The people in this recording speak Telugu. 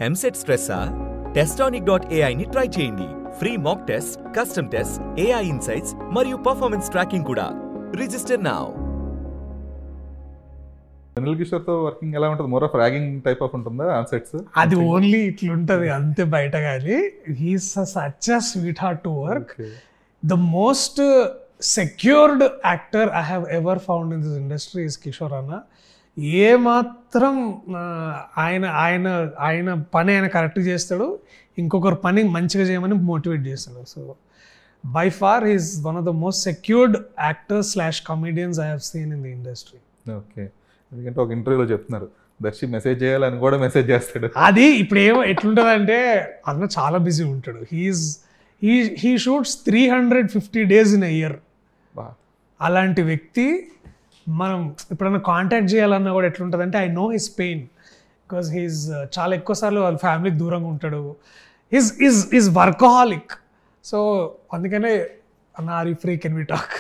ఎంసెట్ స్ట్రెస్సా? Testonic.ai ని ట్రై చేయండి. Free mock test, custom test, AI insights మరియు పర్ఫార్మెన్స్ ట్రాకింగ్ కూడా. Register now. వెన్నెల కిషోర్తో వర్కింగ్ ఎలా ఉంటుంది? More of ragging type of ఉంటుందా ఆన్సెట్స్? అది ఓన్లీ ఇట్లుంటది అంతే, బయట కానీ he's such a sweet heart to work. The most secured actor I have ever found in this industry is Kishore అన్న. ఏ మాత్రం ఆయన ఆయన ఆయన పని ఆయన కరెక్ట్ చేస్తాడు, ఇంకొకరు పని మంచిగా చేయమని మోటివేట్ చేస్తాడు. So by far he's one of the most secured actors / comedians I have seen in the industry. Okay, ఎందుకంటే ఒక ఇంటర్వ్యూలో చెప్తున్నారు దర్శి మెసేజ్ చేయాలని కూడా మెసేజ్ చేస్తాడు. అది ఇప్పుడు ఎట్లుంటుంది అంటే అన్న చాలా బిజీ ఉంటాడు. He shoots 350 days in a year. అలాంటి వ్యక్తి మనం ఎప్పుడైనా కాంటాక్ట్ చేయాలన్నా కూడా ఎట్లుంటుంది అంటే I know his pain, because he's చాలా ఎక్కువ సార్లు వాళ్ళ ఫ్యామిలీకి దూరంగా ఉంటాడు. Is workaholic. సో అందుకనే అన్న are you free, can we talk.